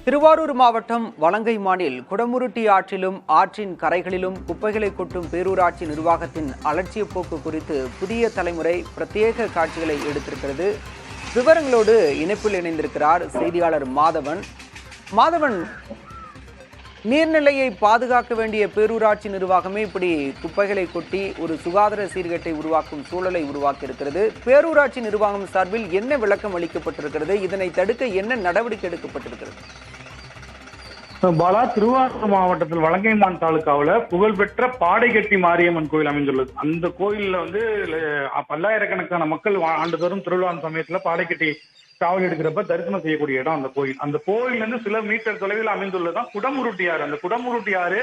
திருவாரூர் மாவட்டம் வலங்கைமானில் குடமுருட்டி ஆற்றிலும் ஆற்றின் கரைகளிலும் குப்பைகளை கொட்டும் பேரூராட்சி நிர்வாகத்தின் அலட்சிய போக்கு குறித்து புதிய தலைமுறை பிரத்யேக காட்சிகளை எடுத்திருக்கிறது. விவரங்களோடு இணைப்பில் இணைந்திருக்கிறார் செய்தியாளர் மாதவன். நீர்நிலையை பாதுகாக்க வேண்டிய பேரூராட்சி நிர்வாகமே இப்படி குப்பைகளை கொட்டி ஒரு சுகாதார சீர்கேட்டை உருவாக்கும் சூழலை உருவாக்கி இருக்கிறது. பேரூராட்சி நிர்வாகம் சார்பில் என்ன விளக்கம் அளிக்கப்பட்டிருக்கிறது? இதனை தடுக்க என்ன நடவடிக்கை எடுக்கப்பட்டிருக்கிறது? பாலா, திருவாரூர் மாவட்டத்தில் வலங்கைமான் தாலுகாவில் புகழ்பெற்ற பாடைகட்டி மாரியம்மன் கோயில் அமைந்துள்ளது. அந்த கோயில்ல பல்லாயிரக்கணக்கான மக்கள் ஆண்டுதோறும் திருவிழா சமயத்துல பாடைகட்டி காவல் எடுக்கிறப்ப தரிசனம் செய்யக்கூடிய இடம் அந்த கோயில். அந்த கோயில்ல இருந்து சில மீட்டர் தொலைவில் அமைந்துள்ளதான் குடமுருட்டி ஆறு. அந்த குடமுருட்டி ஆறு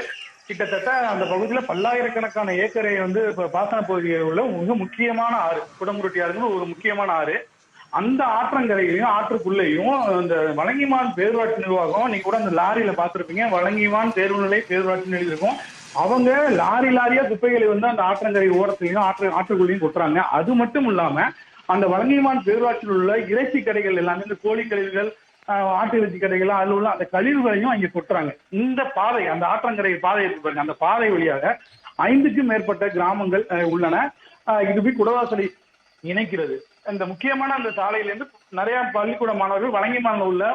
கிட்டத்தட்ட அந்த பகுதியில பல்லாயிரக்கணக்கான ஏக்கரை பாசன பகுதியில் உள்ள மிக முக்கியமான ஆறு. குடமுருட்டி ஆறுன்னு ஒரு முக்கியமான ஆறு. அந்த ஆற்றங்கரையிலையும் ஆற்றுக்குள்ளேயும் இந்த வலங்கைமான் பேரூராட்சி நிர்வாகம், நீங்க கூட அந்த லாரியில பாத்துருப்பீங்க, வலங்கைமான் தேர்வுநிலை பேரூராட்சின்னு எழுதியிருக்கும். அவங்க லாரியா குப்பைகளை அந்த ஆற்றங்கரை ஓரத்திலையும் ஆற்றுக்குள்ளேயும் கொட்டுறாங்க. அது மட்டும் இல்லாம அந்த வலங்கைமான் பேரூராட்சியில் உள்ள இறைச்சி கடைகள் எல்லாமே, இந்த கோழி கழிவுகள், ஆட்டு இறைச்சி கடைகள், அதில் உள்ள அந்த கழிவுகளையும் அங்கே கொட்டுறாங்க. இந்த பாதை, அந்த ஆற்றங்கரை பாதை இருக்கு பாருங்க, அந்த பாதை வழியாக 5க்கும் மேற்பட்ட கிராமங்கள் உள்ளன. இது போய் குடவாசலை இணைக்கிறது. இந்த முக்கியமான அந்த சாலையிலிருந்து நிறைய பள்ளிக்கூட மாணவர்கள் வலங்கைமான்ல உள்ள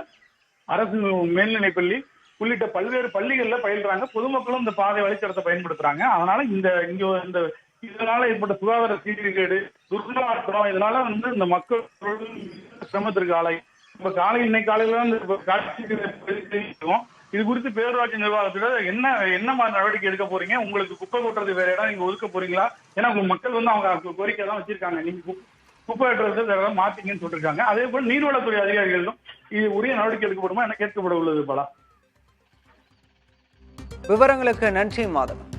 அரசு மேல்நிலைப் பள்ளி உள்ளிட்ட பல்வேறு பள்ளிகள்ல பயில்றாங்க. பொதுமக்களும் இந்த பாதை வழித்தடத்தை பயன்படுத்துறாங்க. அதனால இதனால ஏற்பட்ட சுகாதார சீர்கேடு, துர்நாற்றம், இதனால இந்த மக்கள் சிரமத்திற்கு ஆலை. இப்ப இன்னைக்கு காலையில இது குறித்து பேரூராட்சி நிர்வாகத்துல என்ன மாதிரி நடவடிக்கை எடுக்க போறீங்க? உங்களுக்கு குப்பை கொட்டுறது வேற இடம் நீங்க ஒதுக்க போறீங்களா? ஏன்னா உங்க மக்கள் அவங்க கோரிக்கை தான் வச்சிருக்காங்க. நீங்க குப்பை வெட்டுறது மாத்தீங்கன்னு சொல்லிருக்காங்க. அதே போல நீர்வளத்துறை அதிகாரிகளும் இது உரிய நடவடிக்கை எடுக்கப்படுமா என கேட்கப்பட உள்ளது. பாலா, விவரங்களுக்கு நன்றி மாதவன்.